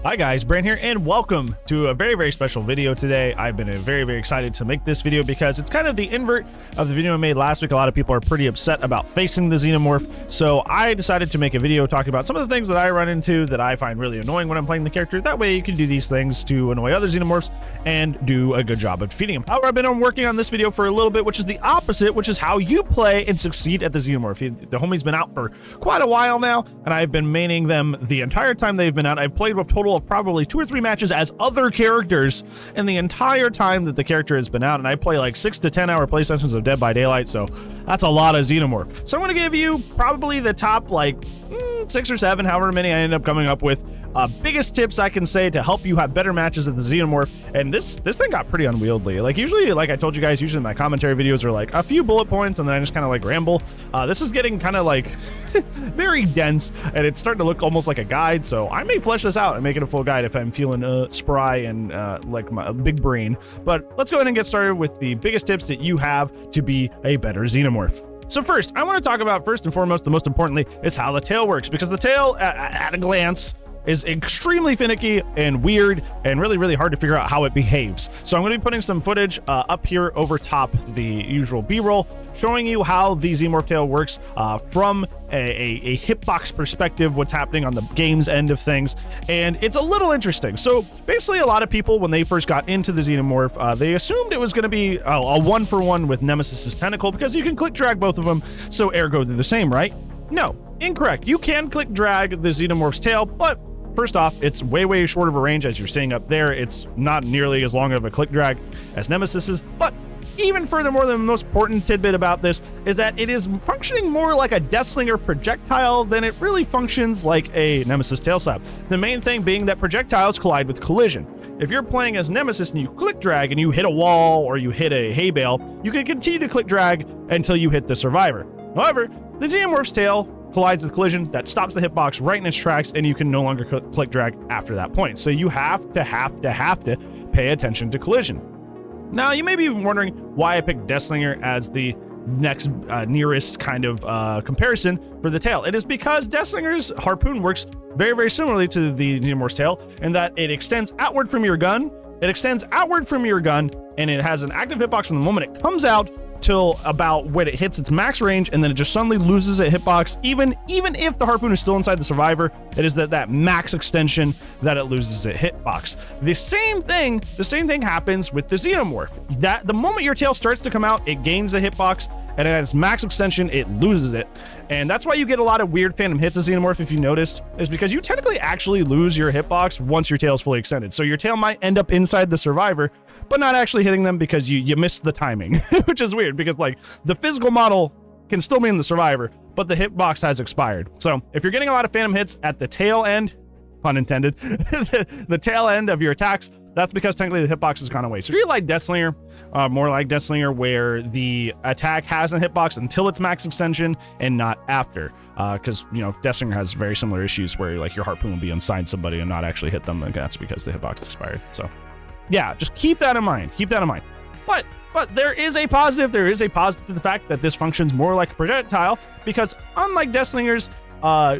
Hi guys, Brand here, and welcome to a very special video today. I've been very excited to make this video because it's kind of the invert of the video I made last week. A lot of people are pretty upset about facing the Xenomorph, so I decided to make a video talking about some of the things that I run into that I find really annoying when I'm playing the character. That way you can do these things to annoy other Xenomorphs and do a good job of defeating them. However, I've been working on this video for a little bit, which is the opposite, which is how you play and succeed at the Xenomorph. The homie's been out for quite a while now, and I've been maining them the entire time they've been out. I've played a total of probably 2 or 3 matches as other characters in the entire time that the character has been out, and I play like 6 to 10 hour play sessions of Dead by Daylight, so that's a lot of Xenomorph. So I'm going to give you probably the top like 6 or 7, however many I end up coming up with, biggest tips I can say to help you have better matches at the Xenomorph. And this thing got pretty unwieldy. Like usually, like I told you guys, usually my commentary videos are like a few bullet points and then I just kind of like ramble. This is getting kind of like very dense, and it's starting to look almost like a guide, so I may flesh this out and make it a full guide if I'm feeling spry and like my big brain. But let's go ahead and get started with the biggest tips that you have to be a better Xenomorph. So first, I want to talk about, first and foremost, the most importantly, is how the tail works, because the tail, at a glance, is extremely finicky and weird and really hard to figure out how it behaves. So I'm going to be putting some footage up here over top the usual B-roll, showing you how the Xenomorph tail works from a hitbox perspective, what's happening on the game's end of things, and it's a little interesting. So basically, a lot of people, when they first got into the Xenomorph, they assumed it was going to be a 1-for-1 with Nemesis's tentacle, because you can click drag both of them, so ergo they're the same, right? No, incorrect. You can click drag the Xenomorph's tail, but first off, it's way short of a range, as you're seeing up there. It's not nearly as long of a click drag as Nemesis's, but even furthermore, the most important tidbit about this is that it is functioning more like a Deathslinger projectile than it really functions like a Nemesis tail slap. The main thing being that projectiles collide with collision. If you're playing as Nemesis and you click drag and you hit a wall or you hit a hay bale, you can continue to click drag until you hit the survivor. However, the Xenomorph's tail collides with collision, that stops the hitbox right in its tracks, and you can no longer click drag after that point. So you have to pay attention to collision. Now, you may be wondering why I picked Deathslinger as the next nearest kind of comparison for the tail. It is because Deathslinger's harpoon works very similarly to the Xenomorph's tail, in that it extends outward from your gun. It extends outward from your gun, and it has an active hitbox from the moment it comes out till about when it hits its max range, and then it just suddenly loses a hitbox. Even if the harpoon is still inside the survivor, it is that max extension that it loses a hitbox. The same thing happens with the Xenomorph. That the moment your tail starts to come out, it gains a hitbox, and at its max extension, it loses it. And that's why you get a lot of weird phantom hits as Xenomorph, if you noticed, is because you technically actually lose your hitbox once your tail is fully extended. So your tail might end up inside the survivor, but not actually hitting them because you missed the timing, which is weird because like the physical model can still be in the survivor, but the hitbox has expired. So if you're getting a lot of phantom hits at the tail end, pun intended, the tail end of your attacks, that's because technically the hitbox has gone away. So you're like Deathslinger, more like Deathslinger, where the attack has a hitbox until its max extension and not after. Because, you know, Deathslinger has very similar issues where like your harpoon will be inside somebody and not actually hit them, and that's because the hitbox expired. So yeah, just keep that in mind. But there is a positive. There is a positive to the fact that this functions more like a projectile, because unlike Deathslinger's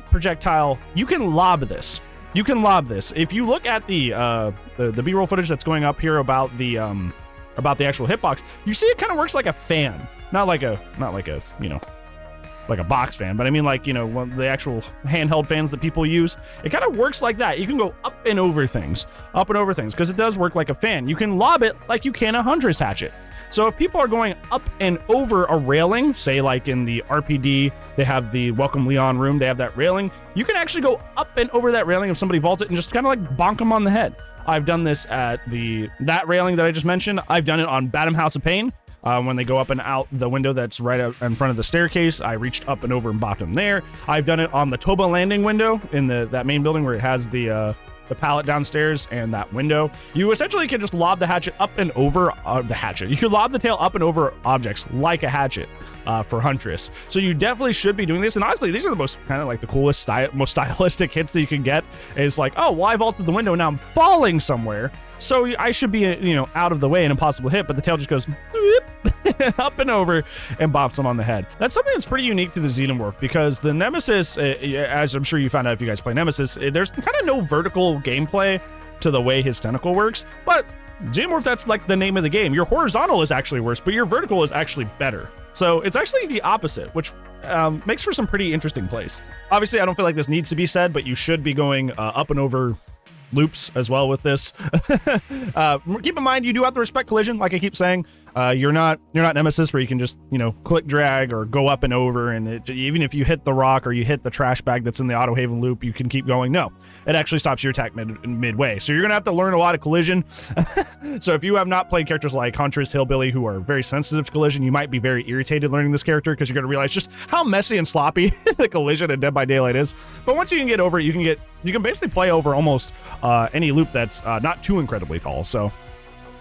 projectile, you can lob this. If you look at the B-roll footage that's going up here about the actual hitbox, you see it kind of works like a fan, not like a you know, like a box fan, but I mean like, you know, one of the actual handheld fans that people use. It kind of works like that. You can go up and over things, because it does work like a fan. You can lob it like you can a Huntress hatchet. So if people are going up and over a railing, say like in the RPD, they have the Welcome Leon room, they have that railing, you can actually go up and over that railing if somebody vaults it and just kind of like bonk them on the head. I've done this at that railing that I just mentioned. I've done it on Badham House of Pain. When they go up and out the window that's right out in front of the staircase, I reached up and over and bopped them there. I've done it on the Toba landing window in that main building where it has the pallet downstairs and that window. You essentially can just lob the hatchet up and over the hatchet. You can lob the tail up and over objects like a hatchet for Huntress. So you definitely should be doing this. And honestly, these are the most kind of like the coolest, most stylistic hits that you can get. It's like, oh, well, I vaulted the window, now I'm falling somewhere, so I should be, you know, out of the way, an impossible hit, but the tail just goes whoop, up and over and bops him on the head. That's something that's pretty unique to the Xenomorph, because the Nemesis, as I'm sure you found out if you guys play Nemesis, there's kind of no vertical gameplay to the way his tentacle works, but Xenomorph, that's like the name of the game. Your horizontal is actually worse, but your vertical is actually better. So it's actually the opposite, which makes for some pretty interesting plays. Obviously, I don't feel like this needs to be said, but you should be going up and over loops as well with this. Keep in mind, you do have to respect collision, like I keep saying. You're not Nemesis, where you can just, you know, click drag or go up and over, and even if you hit the rock or you hit the trash bag that's in the auto haven loop, you can keep going. No, it actually stops your attack midway. So you're gonna have to learn a lot of collision. So if you have not played characters like Huntress, Hillbilly, who are very sensitive to collision, you might be very irritated learning this character, because you're gonna realize just how messy and sloppy the collision in Dead by Daylight is. But once you can get over it, you can basically play over almost any loop that's not too incredibly tall. So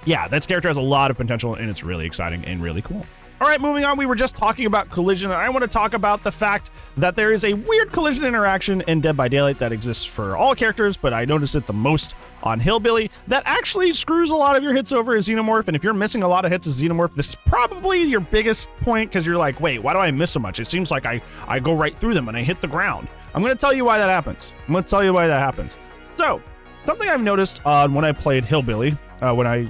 yeah, this character has a lot of potential, and it's really exciting and really cool. All right, moving on. We were just talking about collision, and I want to talk about the fact that there is a weird collision interaction in Dead by Daylight that exists for all characters, but I notice it the most on Hillbilly, that actually screws a lot of your hits over as Xenomorph. And if you're missing a lot of hits as Xenomorph, this is probably your biggest point, because you're like, wait, why do I miss so much? It seems like I go right through them and I hit the ground. I'm going to tell you why that happens. So, something I've noticed when I played Hillbilly, when I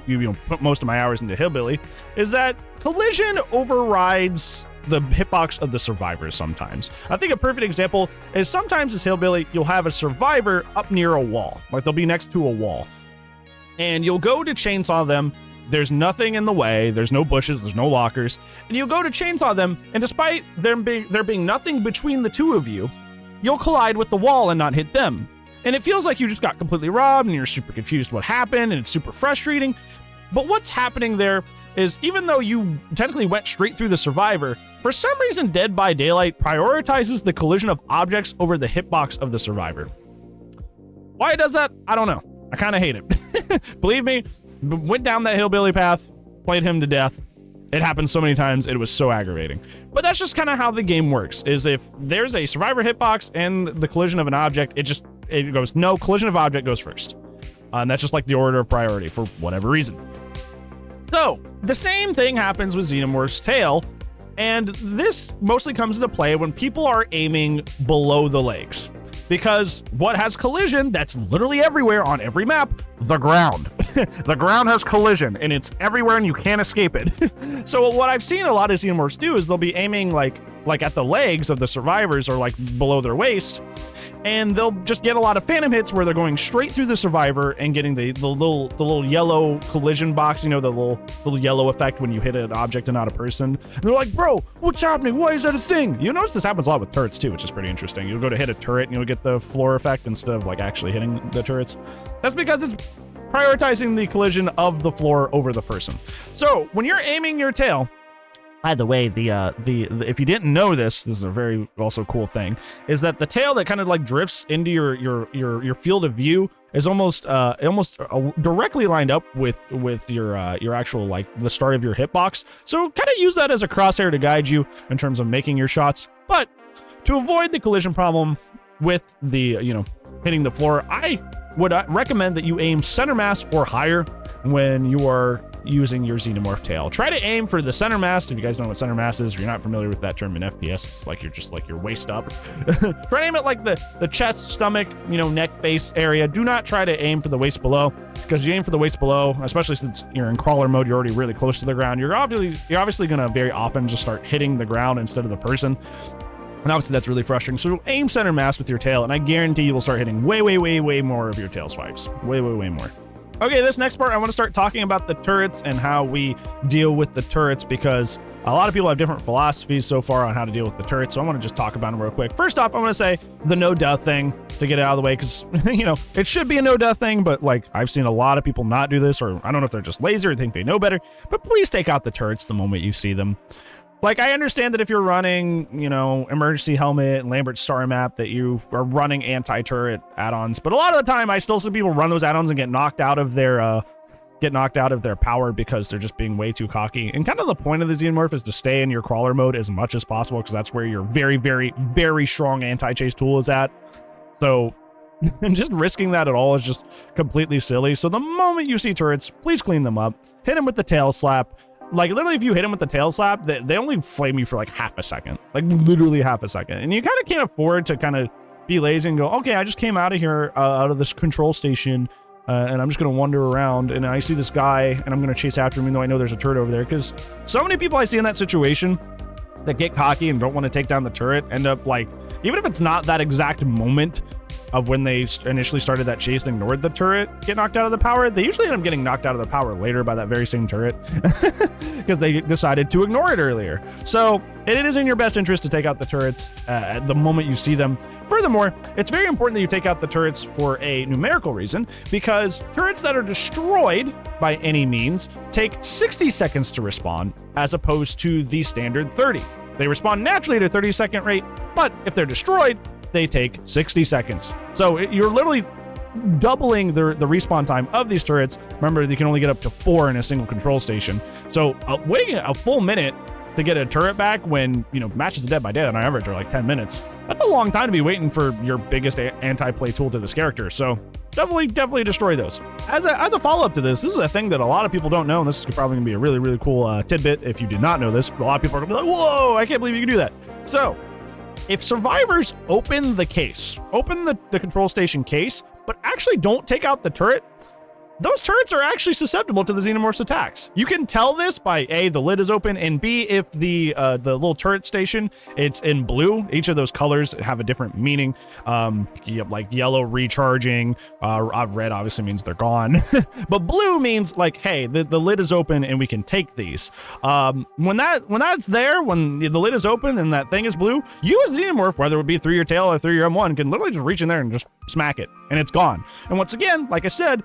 put most of my hours into Hillbilly, is that collision overrides the hitbox of the survivors sometimes. I think a perfect example is sometimes as Hillbilly, you'll have a survivor up near a wall. Like, they'll be next to a wall. And you'll go to chainsaw them. There's nothing in the way. There's no bushes. There's no lockers. And you'll go to chainsaw them, and despite there being nothing between the two of you, you'll collide with the wall and not hit them. And it feels like you just got completely robbed, and you're super confused what happened, and it's super frustrating. But what's happening there is, even though you technically went straight through the survivor, for some reason Dead by Daylight prioritizes the collision of objects over the hitbox of the survivor. Why it does that, I don't know. I kind of hate it. Believe me, went down that Hillbilly path, played him to death. It happened so many times, it was so aggravating. But that's just kind of how the game works, is if there's a survivor hitbox and the collision of an object, it goes, no, collision of object goes first. And that's just like the order of priority for whatever reason. So, the same thing happens with Xenomorph's tail, and this mostly comes into play when people are aiming below the legs. Because what has collision that's literally everywhere on every map? The ground. The ground has collision, and it's everywhere, and you can't escape it. So what I've seen a lot of Xenomorphs do is they'll be aiming like at the legs of the survivors, or like below their waist, and they'll just get a lot of phantom hits where they're going straight through the survivor and getting the little yellow collision box, you know, the little yellow effect when you hit an object and not a person. And they're like, bro, what's happening? Why is that a thing? You notice this happens a lot with turrets too, which is pretty interesting. You'll go to hit a turret and you'll get the floor effect instead of like actually hitting the turrets. That's because it's prioritizing the collision of the floor over the person. So when you're aiming your tail, by the way, the if you didn't know this is a very also cool thing, is that the tail that kind of like drifts into your field of view is almost directly lined up with your actual, like, the start of your hitbox. So kind of use that as a crosshair to guide you in terms of making your shots. But to avoid the collision problem with the, hitting the floor, I would recommend that you aim center mass or higher when you are using your Xenomorph tail. Try to aim for the center mass. If you guys don't know what center mass is, or you're not familiar with that term in FPS, it's like you're just like your waist up. Try to aim at like the chest, stomach, neck, face area. Do not try to aim for the waist below, because you aim for the waist below, especially since you're in crawler mode, you're already really close to the ground. You're obviously going to very often just start hitting the ground instead of the person. And obviously that's really frustrating. So aim center mass with your tail, and I guarantee you will start hitting way, way, way, way more of your tail swipes. Way, way, way more. Okay, this next part, I want to start talking about the turrets and how we deal with the turrets, because a lot of people have different philosophies so far on how to deal with the turrets. So I want to just talk about them real quick. First off, I want to say the no death thing to get it out of the way, because, it should be a no death thing, but like I've seen a lot of people not do this, or I don't know if they're just lazy or think they know better, but please take out the turrets the moment you see them. Like, I understand that if you're running, emergency helmet and Lambert star map, that you are running anti-turret add-ons, but a lot of the time I still see people run those add-ons and get knocked out of their power because they're just being way too cocky. And kind of the point of the Xenomorph is to stay in your crawler mode as much as possible, because that's where your very, very, very strong anti-chase tool is at. So, and just risking that at all is just completely silly. So the moment you see turrets, please clean them up, hit them with the tail slap. Like literally if you hit them with the tail slap, they only flame you for like half a second, like literally half a second. And you kind of can't afford to kind of be lazy and go, okay, I just came out of here, out of this control station, and I'm just going to wander around, and I see this guy, and I'm going to chase after him, even though I know there's a turret over there. Because so many people I see in that situation that get cocky and don't want to take down the turret end up like, even if it's not that exact moment of when they initially started that chase and ignored the turret get knocked out of the power, they usually end up getting knocked out of the power later by that very same turret because they decided to ignore it earlier. So it is in your best interest to take out the turrets at the moment you see them. Furthermore, it's very important that you take out the turrets for a numerical reason, because turrets that are destroyed by any means take 60 seconds to respawn, as opposed to the standard 30. They respawn naturally at a 30-second rate, but if they're destroyed, they take 60 seconds. So you're literally doubling the respawn time of these turrets. Remember, you can only get up to 4 in a single control station. So waiting a full minute to get a turret back when, you know, matches of Dead by Daylight on average are like 10 minutes. That's a long time to be waiting for your biggest anti-play tool to this character. So definitely destroy those. As a follow-up to this is a thing that a lot of people don't know, and this is probably gonna be a really cool tidbit if you did not know this. A lot of people are gonna be like, whoa, I can't believe you can do that. So if survivors open the case, open the control station case, but actually don't take out the turret, those turrets are actually susceptible to the Xenomorph's attacks. You can tell this by A, the lid is open, and B, if the little turret station, it's in blue. Each of those colors have a different meaning. Like yellow recharging, red obviously means they're gone, but blue means like, hey, the lid is open and we can take these. When that's there, when the lid is open and that thing is blue, you as a Xenomorph, whether it would be through your tail or through your M1, can literally just reach in there and just smack it, and it's gone. And once again, like I said,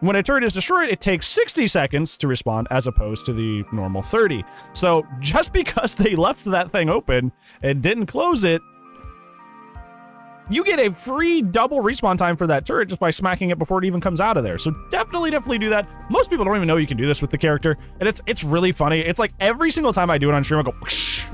when a turret is destroyed, it takes 60 seconds to respawn as opposed to the normal 30. So just because they left that thing open and didn't close it, you get a free double respawn time for that turret just by smacking it before it even comes out of there. So definitely do that. Most people don't even know you can do this with the character, and it's really funny. It's like every single time I do it on stream, I go,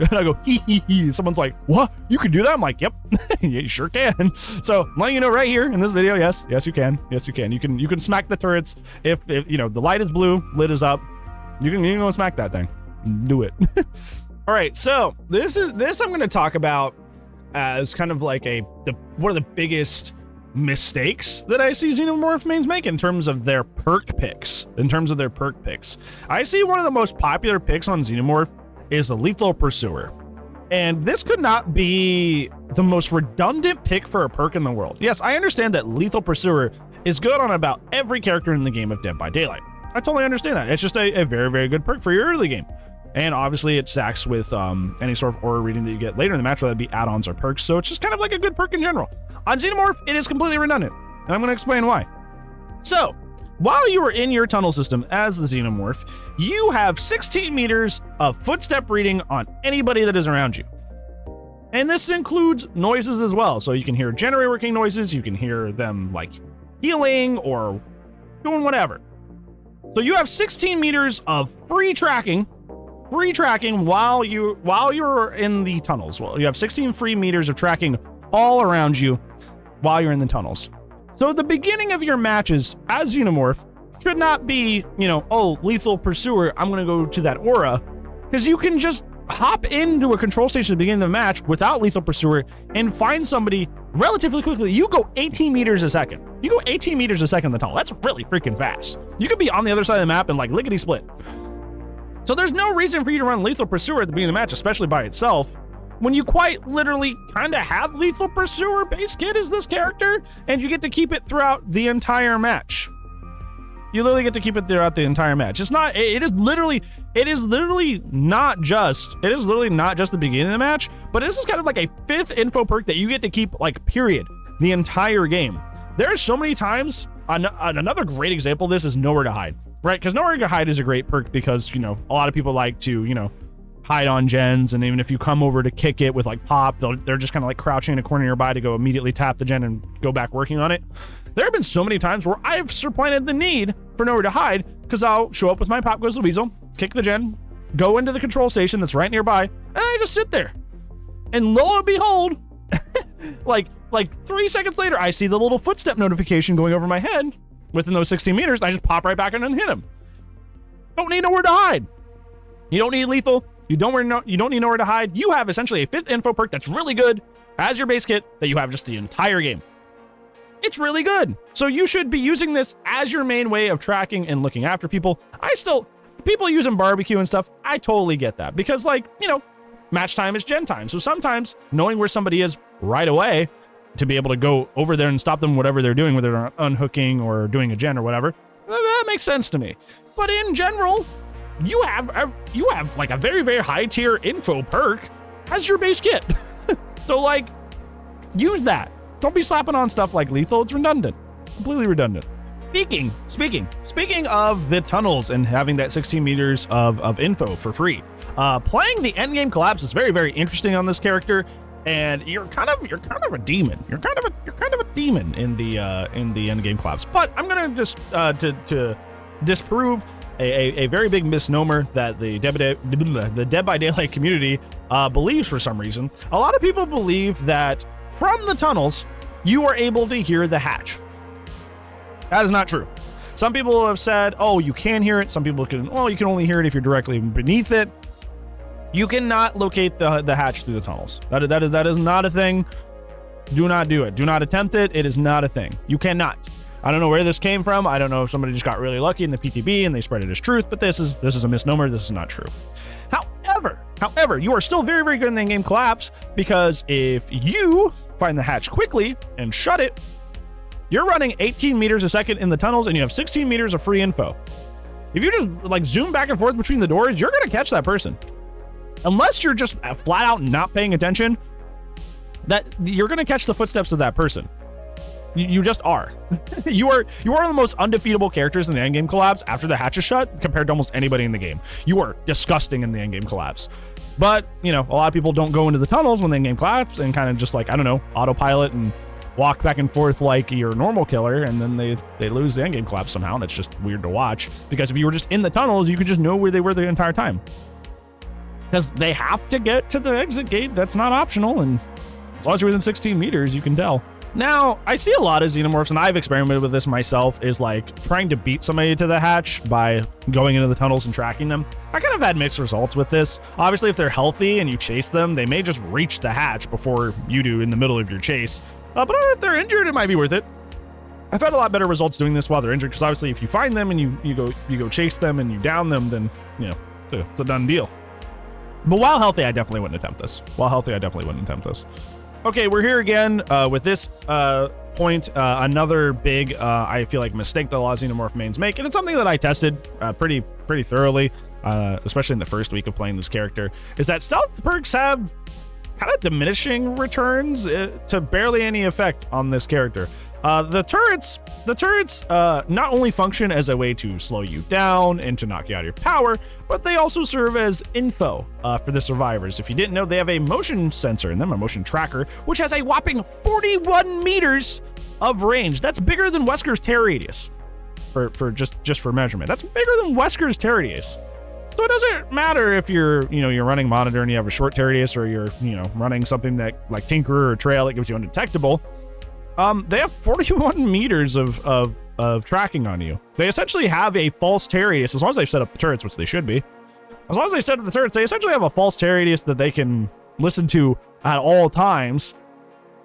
and I go, hee hee hee. Someone's like, what? You can do that? I'm like, yep, you sure can. So I'm letting you know right here in this video, yes, you can. Yes, you can. You can smack the turrets if you know the light is blue, lid is up. You can go smack that thing. Do it. All right, so this I'm going to talk about as kind of like one of the biggest mistakes that I see Xenomorph mains make in terms of their perk picks. I see one of the most popular picks on Xenomorph is the Lethal Pursuer. And this could not be the most redundant pick for a perk in the world. Yes, I understand that Lethal Pursuer is good on about every character in the game of Dead by Daylight. I totally understand that. It's just a very good perk for your early game. And obviously it stacks with any sort of aura reading that you get later in the match, whether it be add-ons or perks. So it's just kind of like a good perk in general. On Xenomorph, it is completely redundant, and I'm going to explain why. So while you are in your tunnel system as the Xenomorph, you have 16 meters of footstep reading on anybody that is around you. And this includes noises as well. So you can hear generator working noises, you can hear them like healing or doing whatever. So you have 16 meters of free tracking while you're in the tunnels. Well, you have 16 free meters of tracking all around you while you're in the tunnels. So the beginning of your matches as Xenomorph should not be, you know, oh, Lethal Pursuer, I'm going to go to that aura, because you can just hop into a control station at the beginning of the match without Lethal Pursuer and find somebody relatively quickly. You go 18 meters a second. You go 18 meters a second in the tunnel. That's really freaking fast. You could be on the other side of the map and like lickety split. So there's no reason for you to run Lethal Pursuer at the beginning of the match, especially by itself, when you quite literally kind of have Lethal Pursuer base kit as this character, and you get to keep it throughout the entire match. You literally get to keep it throughout the entire match. It is literally not just the beginning of the match, but this is kind of like a 5th info perk that you get to keep, like, period, the entire game. There are so many times, another great example of this is Nowhere to Hide, right? Because Nowhere to Hide is a great perk because, you know, a lot of people like to, you know, hide on gens, and even if you come over to kick it with like pop, they're just kind of like crouching in a corner nearby to go immediately tap the gen and go back working on it. There have been so many times where I've supplanted the need for Nowhere to Hide because I'll show up with my Pop Goes the Weasel, kick the gen, go into the control station that's right nearby, and I just sit there. And lo and behold, like 3 seconds later, I see the little footstep notification going over my head within those 16 meters. And I just pop right back in and hit him. Don't need Nowhere to Hide. You don't need lethal. You don't need nowhere to hide. You have essentially a 5th info perk that's really good as your base kit that you have just the entire game. It's really good. So you should be using this as your main way of tracking and looking after people. People using barbecue and stuff, I totally get that because, like, you know, match time is gen time. So sometimes knowing where somebody is right away to be able to go over there and stop them, whatever they're doing, whether they're unhooking or doing a gen or whatever, that makes sense to me. But in general, you have like a very, very high tier info perk as your base kit. So like, use that. Don't be slapping on stuff like lethal. It's redundant, completely redundant. Speaking of the tunnels and having that 16 meters of info for free, playing the endgame collapse is very, very interesting on this character. And you're kind of a demon. You're kind of a demon in the endgame collapse. But I'm gonna just to disprove a very big misnomer that the Dead by Daylight community believes for some reason. A lot of people believe that from the tunnels you are able to hear the hatch. That is not true. Some people have said, oh, you can hear it. Some people can, well, you can only hear it if you're directly beneath it. You cannot locate the hatch through the tunnels. That is not a thing. Do not do it. Do not attempt it. It is not a thing. You cannot. I don't know where this came from. I don't know if somebody just got really lucky in the PTB and they spread it as truth, but this is a misnomer. This is not true. However, you are still very, very good in the in-game collapse because if you find the hatch quickly and shut it, you're running 18 meters a second in the tunnels and you have 16 meters of free info. If you just like zoom back and forth between the doors, you're going to catch that person. Unless you're just flat out not paying attention, that you're going to catch the footsteps of that person. You just are. you are one of the most undefeatable characters in the endgame collapse after the hatch is shut compared to almost anybody in the game. You are disgusting in the endgame collapse. But, you know, a lot of people don't go into the tunnels when the endgame collapse and kind of just like, I don't know, autopilot and walk back and forth like your normal killer, and then they lose the endgame collapse somehow, and it's just weird to watch. Because if you were just in the tunnels, you could just know where they were the entire time. Because they have to get to the exit gate. That's not optional, and as long as you're within 16 meters, you can tell. Now, I see a lot of xenomorphs, and I've experimented with this myself, is like trying to beat somebody to the hatch by going into the tunnels and tracking them. I kind of had mixed results with this. Obviously, if they're healthy and you chase them, they may just reach the hatch before you do in the middle of your chase. But if they're injured, it might be worth it. I've had a lot better results doing this while they're injured, because obviously if you find them and you go chase them and you down them, then, you know, it's a done deal. But while healthy, I definitely wouldn't attempt this. Okay, we're here again with this point. Another big, I feel like, mistake that a lot of xenomorph mains make, and it's something that I tested pretty thoroughly, especially in the first week of playing this character, is that stealth perks have kind of diminishing returns to barely any effect on this character. The turrets not only function as a way to slow you down and to knock you out of your power, but they also serve as info for the survivors. If you didn't know, they have a motion sensor in them, a motion tracker, which has a whopping 41 meters of range. That's bigger than Wesker's tear radius for just for measurement. That's bigger than Wesker's tear radius. So it doesn't matter if you're running monitor and you have a short tear radius, or you're, running something that like Tinkerer or Trail that gives you undetectable. They have 41 meters of tracking on you. They essentially have a false tear radius, as long as they've set up the turrets, which they should be. As long as they set up the turrets, they essentially have a false tear radius that they can listen to at all times,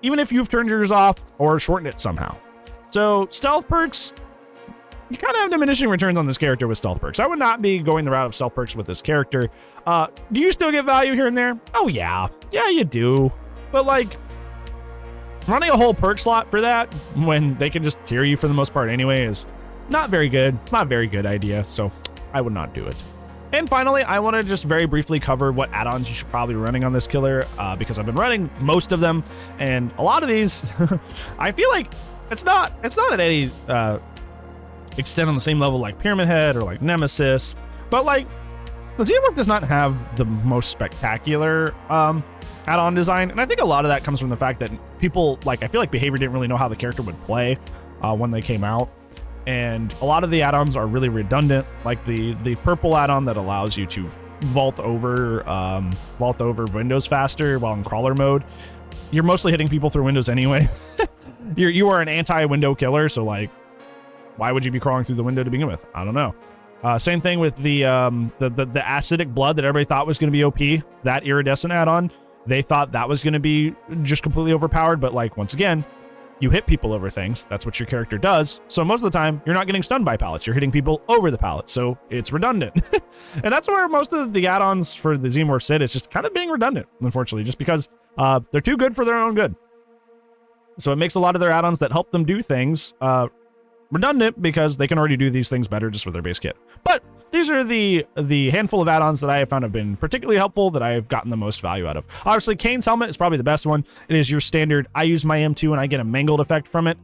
even if you've turned yours off or shortened it somehow. So stealth perks, you kind of have diminishing returns on this character with stealth perks. I would not be going the route of stealth perks with this character. Do you still get value here and there? Oh yeah, you do. But like, running a whole perk slot for that when they can just hear you for the most part anyway is not very good. It's not a very good idea, so I would not do it. And finally, I want to just very briefly cover what add-ons you should probably be running on this killer, because I've been running most of them, and a lot of these, I feel like it's not at any extent on the same level like Pyramid Head or like Nemesis, but like the Xenomorph does not have the most spectacular add-on design, and I think a lot of that comes from the fact that people, like, I feel like Behavior didn't really know how the character would play when they came out, and a lot of the add-ons are really redundant, like the purple add-on that allows you to vault over windows faster while in crawler mode. You're mostly hitting people through windows anyway. You are an anti-window killer, so like, why would you be crawling through the window to begin with? I don't know. Same thing with the acidic blood that everybody thought was going to be OP. That iridescent add-on, they thought that was going to be just completely overpowered. But like, once again, you hit people over things. That's what your character does. So most of the time, you're not getting stunned by pallets. You're hitting people over the pallets. So it's redundant. And that's where most of the add-ons for the Xenomorph sit. It's just kind of being redundant, unfortunately, just because they're too good for their own good. So it makes a lot of their add-ons that help them do things redundant because they can already do these things better just with their base kit. But these are the handful of add-ons that I have found have been particularly helpful, that I have gotten the most value out of. Obviously, Kane's helmet is probably the best one. It is your standard, I use my M2 and I get a mangled effect from it.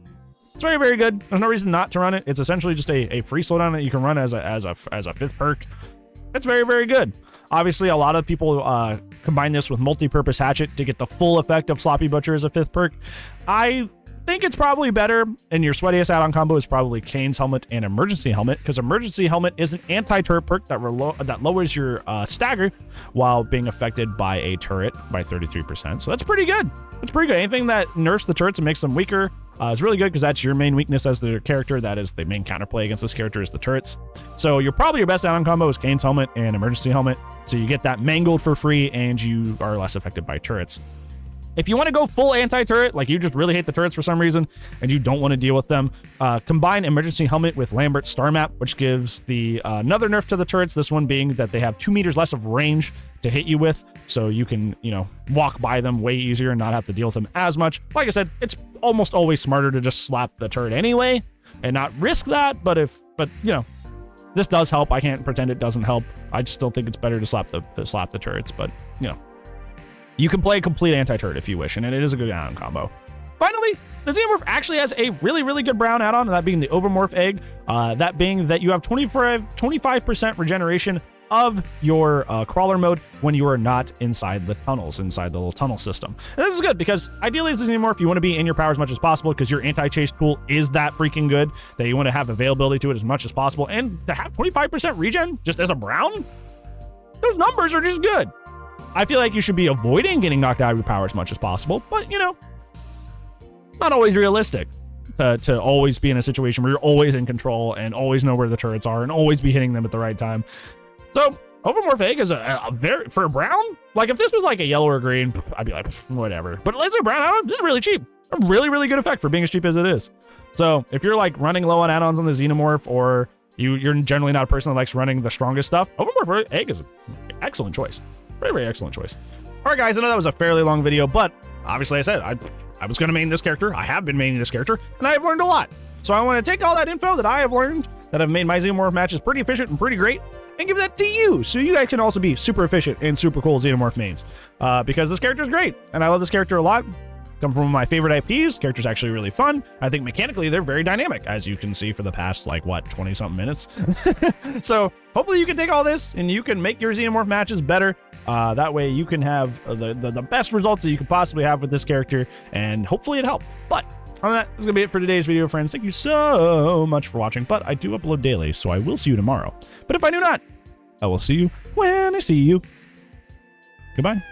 It's very, very good. There's no reason not to run it. It's essentially just a free slowdown that you can run as a fifth perk. It's very, very good. Obviously, a lot of people combine this with multi-purpose hatchet to get the full effect of Sloppy Butcher as a fifth perk. I think it's probably better, and your sweatiest add-on combo is probably Kane's helmet and Emergency Helmet, because Emergency Helmet is an anti-turret perk that lowers your stagger while being affected by a turret by 33%. So that's pretty good. That's pretty good. Anything that nerfs the turrets and makes them weaker is really good, because that's your main weakness as the character. That is the main counterplay against this character, is the turrets. So probably your best add-on combo is Kane's helmet and Emergency Helmet. So you get that mangled for free, and you are less affected by turrets. If you want to go full anti-turret, like you just really hate the turrets for some reason and you don't want to deal with them, combine Emergency Helmet with Lambert's Star Map, which gives another nerf to the turrets. This one being that they have 2 meters less of range to hit you with, so you can, walk by them way easier and not have to deal with them as much. Like I said, it's almost always smarter to just slap the turret anyway and not risk that. But this does help. I can't pretend it doesn't help. I still think it's better to slap the turrets, but you can play complete anti-turret if you wish, and it is a good add-on combo. Finally, the Xenomorph actually has a really, really good brown add-on, that being the Overmorph Egg. That being that you have 25% regeneration of your crawler mode when you are not inside the tunnels, inside the little tunnel system. And this is good because ideally as a Xenomorph, you want to be in your power as much as possible, because your anti-chase tool is that freaking good that you want to have availability to it as much as possible. And to have 25% regen just as a brown, those numbers are just good. I feel like you should be avoiding getting knocked out of your power as much as possible, but not always realistic to always be in a situation where you're always in control and always know where the turrets are and always be hitting them at the right time. So Overmorph Egg is a very, for a brown, like if this was like a yellow or green, I'd be like, whatever. But as a brown add-on, this is really cheap. A really, really good effect for being as cheap as it is. So if you're like running low on add-ons on the Xenomorph, or you're generally not a person that likes running the strongest stuff, Overmorph Egg is an excellent choice. Very, very excellent choice. All right, guys, I know that was a fairly long video, but obviously I said I was going to main this character. I have been maining this character, and I have learned a lot. So I want to take all that info that I have learned, that have made my Xenomorph matches pretty efficient and pretty great, and give that to you, so you guys can also be super efficient and super cool Xenomorph mains. Because this character is great, and I love this character a lot. Come from one of my favorite IPs. Character's actually really fun. I think mechanically they're very dynamic, as you can see for the past, 20-something minutes. So hopefully you can take all this and you can make your Xenomorph matches better. That way you can have the best results that you could possibly have with this character, and hopefully it helped. But on that, that's going to be it for today's video, friends. Thank you so much for watching, but I do upload daily, so I will see you tomorrow. But if I do not, I will see you when I see you. Goodbye.